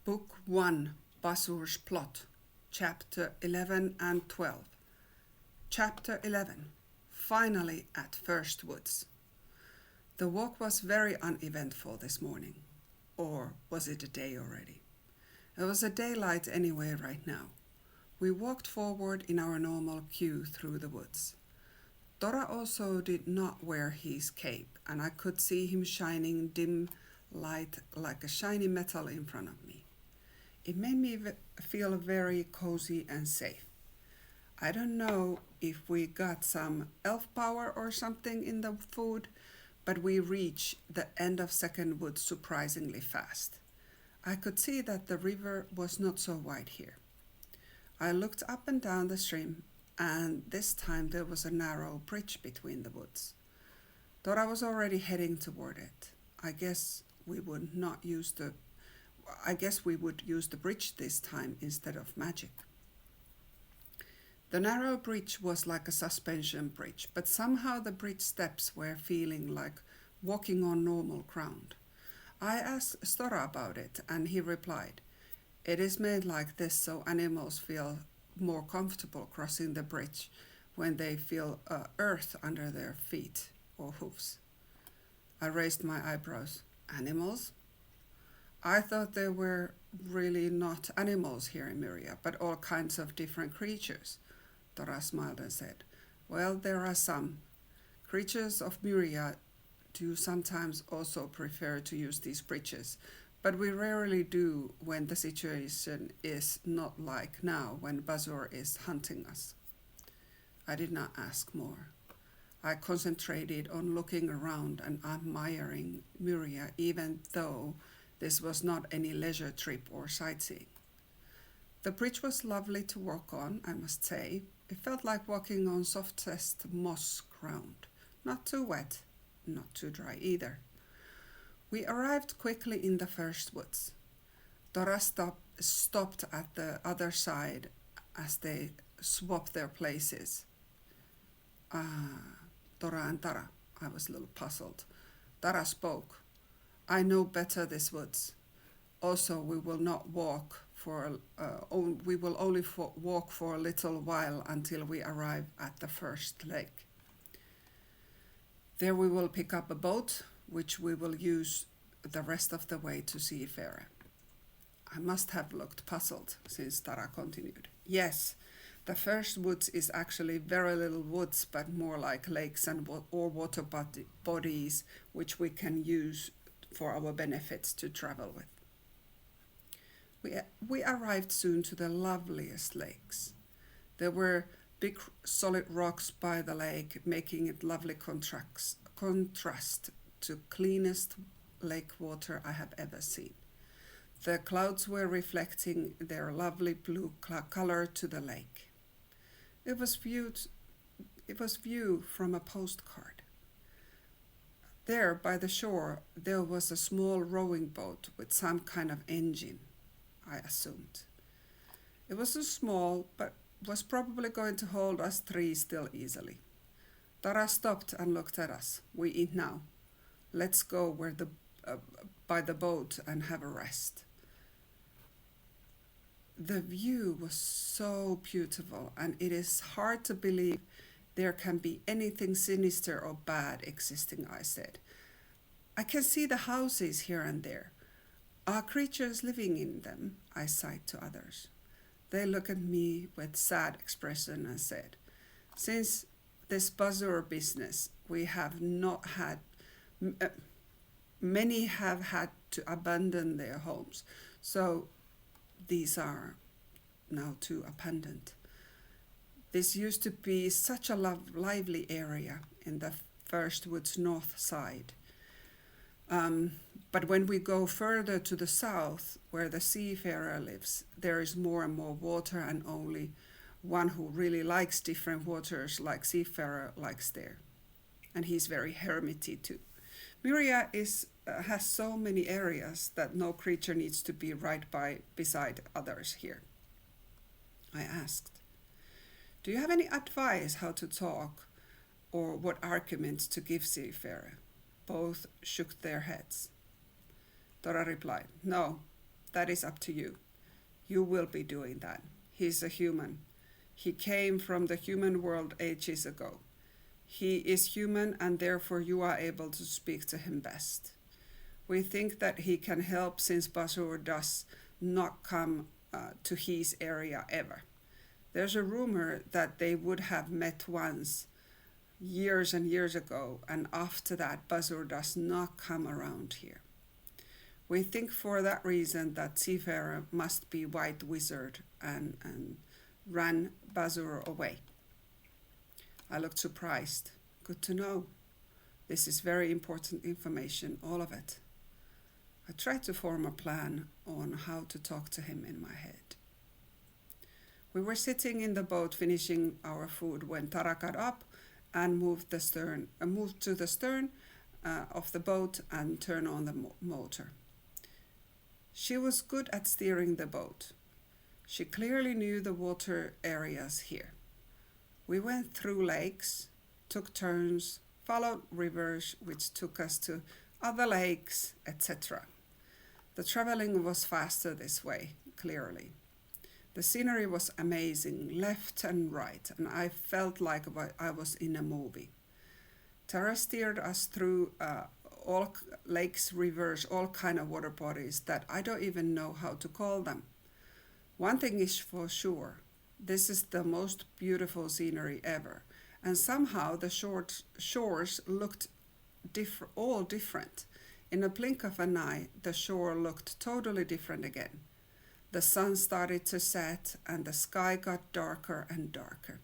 Book 1, Bazur's Plot, Chapter 11 and 12. Chapter 11, Finally at First Woods. The walk was very uneventful this morning. Or was it a day already? It was a daylight anyway right now. We walked forward in our normal queue through the woods. Tora also did not wear his cape, and I could see him shining dim light like a shiny metal in front of me. It made me feel very cozy and safe. I don't know if we got some elf power or something in the food, but we reached the end of second wood surprisingly fast. I could see that the river was not so wide here. I looked up and down the stream, and this time there was a narrow bridge between the woods. Tora was already heading toward it. I guess we would use the bridge this time instead of magic. The narrow bridge was like a suspension bridge, but somehow the bridge steps were feeling like walking on normal ground. I asked Tora about it, and he replied, "It is made like this so animals feel more comfortable crossing the bridge when they feel earth under their feet or hooves." I raised my eyebrows. Animals? I thought there were really not animals here in Myria, but all kinds of different creatures. Tora smiled and said, "Well, there are some. Creatures of Myria do sometimes also prefer to use these bridges, but we rarely do when the situation is not like now when Bazur is hunting us." I did not ask more. I concentrated on looking around and admiring Myria, even though this was not any leisure trip or sightseeing. The bridge was lovely to walk on, I must say. It felt like walking on softest moss ground. Not too wet, not too dry either. We arrived quickly in the first woods. Tora stopped at the other side as they swapped their places. Tora and Tara, I was a little puzzled. Tara spoke. "I know better this woods. Also, we will not walk we will only walk for a little while until we arrive at the first lake. There we will pick up a boat, which we will use the rest of the way to SeaFarer." I must have looked puzzled, since Tara continued. "Yes, the first woods is actually very little woods, but more like lakes or water bodies, which we can use for our benefits to travel with." We arrived soon to the loveliest lakes. There were big solid rocks by the lake, making it lovely contrast to cleanest lake water I have ever seen. The clouds were reflecting their lovely blue color to the lake. It was view from a postcard. There by the shore there was a small rowing boat with some kind of engine, I assumed. It was so small, but was probably going to hold us three still easily. Tara stopped and looked at us. "We eat now. Let's go by the boat and have a rest." The view was so beautiful, and it is hard to believe there can be anything sinister or bad existing, I said. "I can see the houses here and there. Are creatures living in them?" I sighed to others. They looked at me with sad expression and said, "Since this Bazur business, we have not had, many have had to abandon their homes, so these are now too abandoned. This used to be such a lively area in the first wood's north side. But when we go further to the south, where the SeaFarer lives, there is more and more water, and only one who really likes different waters like SeaFarer likes there. And he's very hermity too. Myria has so many areas that no creature needs to be right beside others here." I asked, "Do you have any advice how to talk or what arguments to give SeaFarer?" Both shook their heads. Tora replied, "No, that is up to you. You will be doing that. He's a human. He came from the human world ages ago. He is human, and therefore you are able to speak to him best. We think that he can help since Bazur does not come to his area ever. There's a rumor that they would have met once, years and years ago, and after that Bazur does not come around here. We think for that reason that SeaFarer must be white wizard and ran Bazur away. I looked surprised. Good to know. This is very important information, all of it. I tried to form a plan on how to talk to him in my head. We were sitting in the boat finishing our food when Tora got up and moved to the stern of the boat and turned on the motor. She was good at steering the boat. She clearly knew the water areas here. We went through lakes, took turns, followed rivers which took us to other lakes, etc. The traveling was faster this way, clearly. The scenery was amazing, left and right, and I felt like I was in a movie. Tara steered us through all lakes, rivers, all kind of water bodies that I don't even know how to call them. One thing is for sure, this is the most beautiful scenery ever, and somehow the shores looked all different. In a blink of an eye, the shore looked totally different again. The sun started to set and the sky got darker and darker.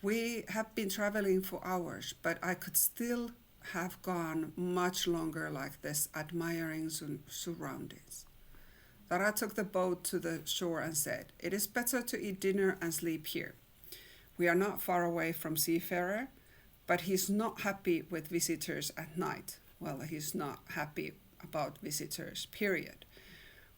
We have been traveling for hours, but I could still have gone much longer like this, admiring surroundings. Tara took the boat to the shore and said, "It is better to eat dinner and sleep here. We are not far away from SeaFarer, but he's not happy with visitors at night." Well, he's not happy about visitors, period.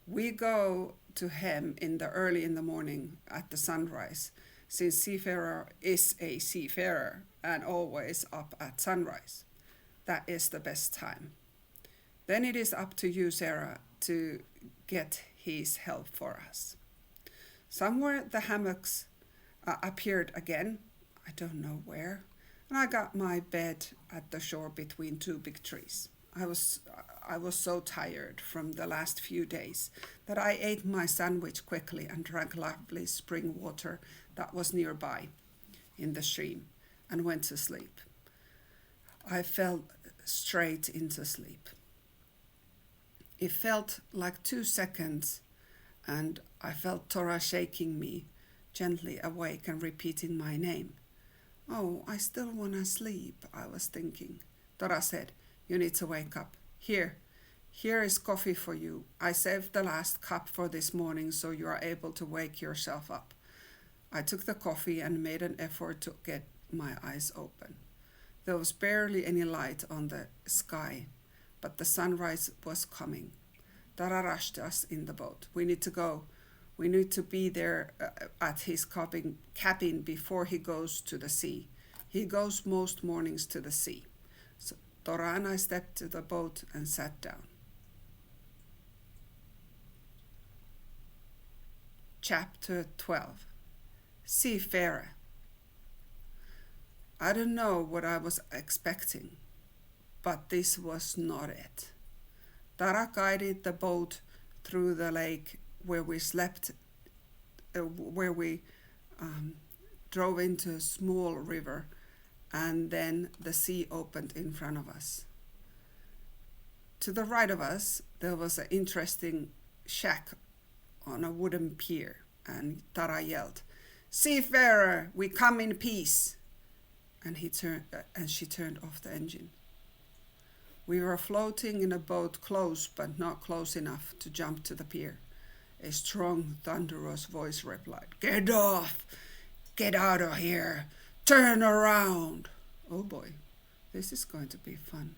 We go to him early in the morning at the sunrise, since SeaFarer is a seafarer and always up at sunrise. That is the best time. Then it is up to you, Sarah, to get his help for us. Somewhere the hammocks appeared again, I don't know where, and I got my bed at the shore between two big trees. I was so tired from the last few days that I ate my sandwich quickly and drank lovely spring water that was nearby in the stream and went to sleep. I fell straight into sleep. It felt like 2 seconds, and I felt Tora shaking me gently awake and repeating my name. "Oh, I still want to sleep," I was thinking. Tora said, "You need to wake up. Here is coffee for you. I saved the last cup for this morning so you are able to wake yourself up." I took the coffee and made an effort to get my eyes open. There was barely any light on the sky, but the sunrise was coming. Tara rushed us in the boat. "We need to go. We need to be there at his cabin before he goes to the sea. He goes most mornings to the sea." So Tora and I stepped to the boat and sat down. Chapter 12. SeaFarer. I don't know what I was expecting, but this was not it. Tara guided the boat through the lake where we slept, where we drove into a small river, and then the sea opened in front of us. To the right of us, there was an interesting shack on a wooden pier, and Tara yelled, "SeaFarer, we come in peace!" And she turned off the engine. We were floating in a boat close, but not close enough to jump to the pier. A strong, thunderous voice replied, "Get off! Get out of here! Turn around!" Oh boy, this is going to be fun.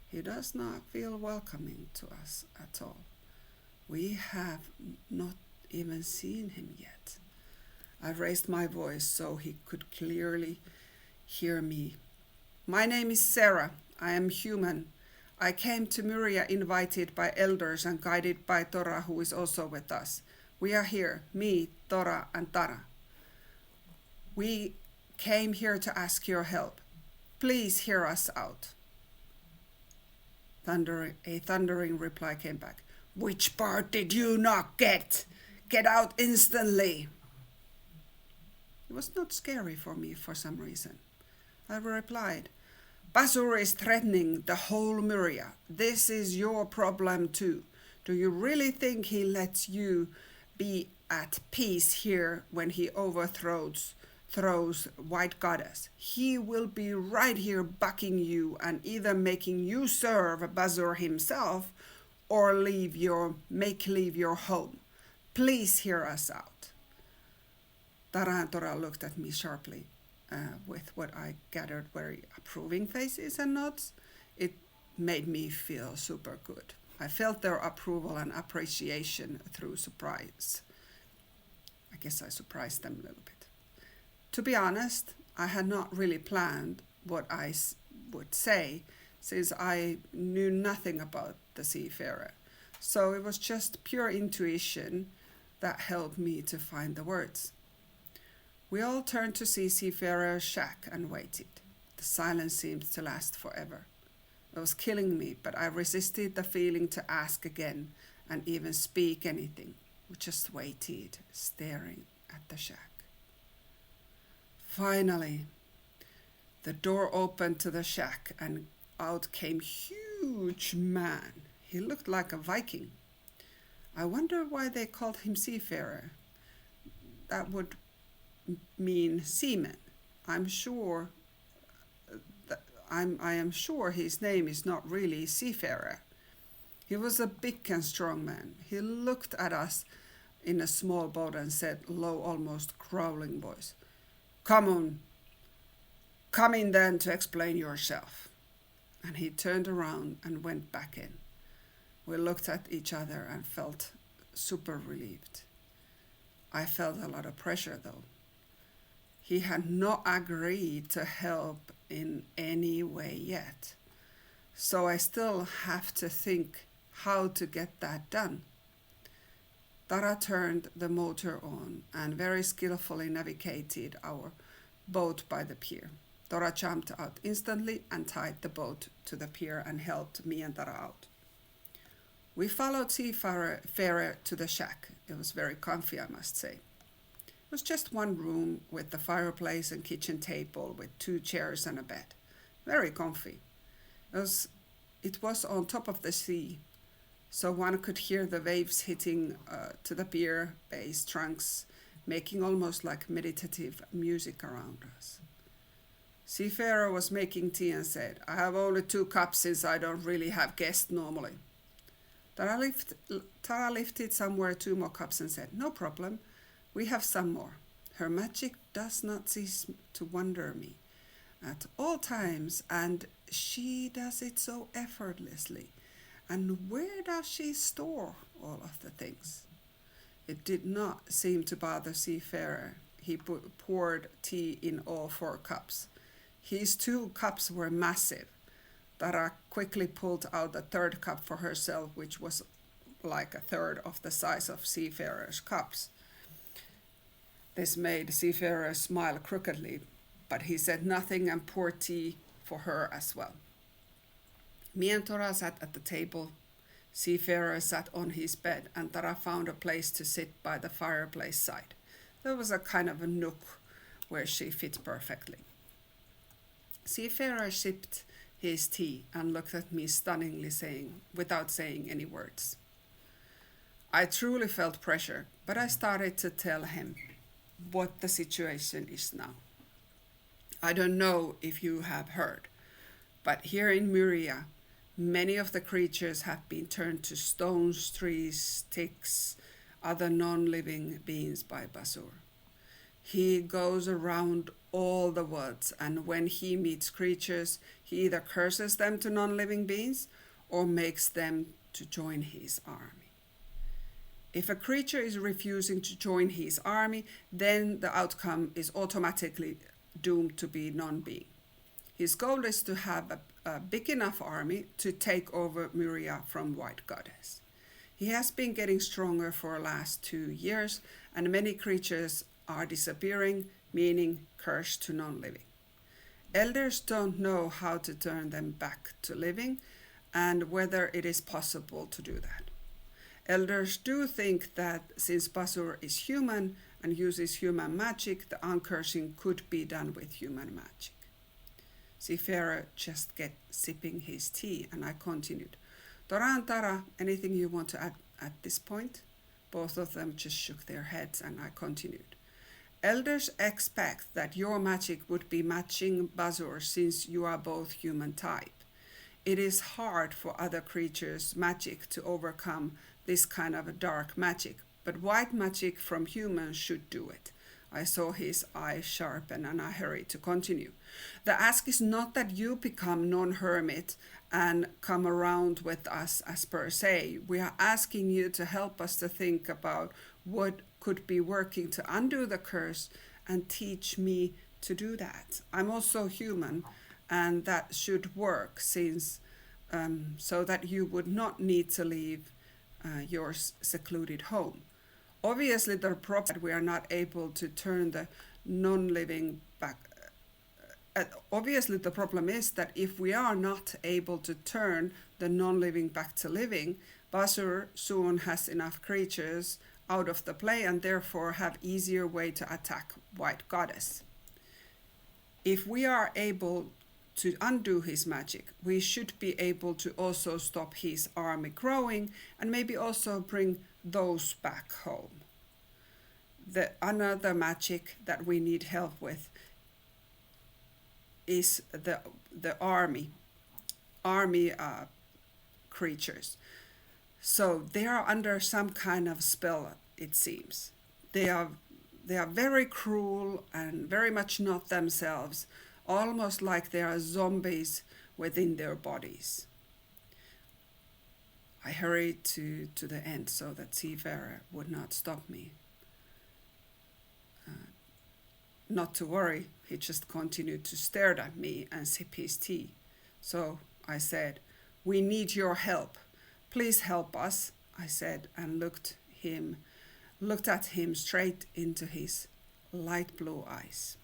He does not feel welcoming to us at all. We have not even seen him yet. I raised my voice so he could clearly hear me. "My name is Sarah. I am human. I came to Myria invited by elders and guided by Tora, who is also with us. We are here, me, Tora, and Tara. We came here to ask your help. Please hear us out. A thundering reply came back. Which part did you not get? Get out instantly. It was not scary for me for some reason. I replied, Bazur is threatening the whole Myria. This is your problem too. Do you really think he lets you be at peace here when he overthrows White Goddess? He will be right here bucking you and either making you serve Bazur himself or make leave your home. Please hear us out. Tara and Tora looked at me sharply. With what I gathered very approving faces and nods. It made me feel super good. I felt their approval and appreciation through surprise. I guess I surprised them a little bit. To be honest, I had not really planned what I would say since I knew nothing about the SeaFarer. So it was just pure intuition that helped me to find the words. We all turned to see SeaFarer's shack and waited. The silence seemed to last forever. It was killing me, but I resisted the feeling to ask again and even speak anything. We just waited, staring at the shack. Finally, the door opened to the shack and out came huge man. He looked like a Viking. I wonder why they called him SeaFarer. That would mean seaman. I am sure his name is not really SeaFarer. He was a big and strong man. He looked at us in a small boat and said, low, almost growling voice, come in then to explain yourself. And he turned around and went back in. We looked at each other and felt super relieved. I felt a lot of pressure though. He had not agreed to help in any way yet. So I still have to think how to get that done. Tara turned the motor on and very skillfully navigated our boat by the pier. Tora jumped out instantly and tied the boat to the pier and helped me and Tara out. We followed SeaFarer to the shack. It was very comfy, I must say. It was just one room with the fireplace and kitchen table with 2 chairs and a bed. Very comfy. It was on top of the sea, so one could hear the waves hitting to the pier base trunks, making almost like meditative music around us. SeaFarer was making tea and said, I have only 2 cups since I don't really have guests normally. Tara lifted somewhere 2 more cups and said, no problem. We have some more. Her magic does not cease to wonder me at all times, and she does it so effortlessly. And where does she store all of the things? It did not seem to bother SeaFarer. He poured tea in all 4 cups. His 2 cups were massive. Tara quickly pulled out the 3rd cup for herself, which was like a third of the size of SeaFarer's cups. This made SeaFarer smile crookedly, but he said nothing and poured tea for her as well. Me and Tora sat at the table. SeaFarer sat on his bed, and Tara found a place to sit by the fireplace side. There was a kind of a nook where she fit perfectly. SeaFarer sipped his tea and looked at me stunningly, without saying any words. I truly felt pressure, but I started to tell him what the situation is now. I don't know if you have heard, but here in Myria, many of the creatures have been turned to stones, trees, sticks, other non-living beings by Bazur. He goes around all the woods, and when he meets creatures, he either curses them to non-living beings or makes them to join his army. If a creature is refusing to join his army, then the outcome is automatically doomed to be non-being. His goal is to have a big enough army to take over Myria from White Goddess. He has been getting stronger for the last 2 years, and many creatures are disappearing, meaning cursed to non-living. Elders don't know how to turn them back to living and whether it is possible to do that. Elders do think that since Bazur is human and uses human magic, the uncursing could be done with human magic. SeaFarer just kept sipping his tea, and I continued. Tora and Tara, anything you want to add at this point? Both of them just shook their heads, and I continued. Elders expect that your magic would be matching Bazur since you are both human type. It is hard for other creatures' magic to overcome this kind of dark magic, but white magic from humans should do it. I saw his eyes sharpen, and I hurried to continue. The ask is not that you become non-hermit and come around with us as per se. We are asking you to help us to think about what could be working to undo the curse and teach me to do that. I'm also human, and that should work since so that you would not need to leave your secluded home. Obviously, the problem that we are not able to turn the non-living back. Obviously, the problem is that if we are not able to turn the non-living back to living, Bazur soon has enough creatures out of the play and therefore have easier way to attack White Goddess. If we are able to undo his magic, we should be able to also stop his army growing and maybe also bring those back home. Another magic that we need help with is the army creatures. So they are under some kind of spell, it seems. They are very cruel and very much not themselves, almost like they are zombies within their bodies. I hurried to the end so that SeaFarer would not stop me. Not to worry, he just continued to stare at me and sip his tea. So I said, "We need your help. Please help us," I said, and looked at him straight into his light blue eyes.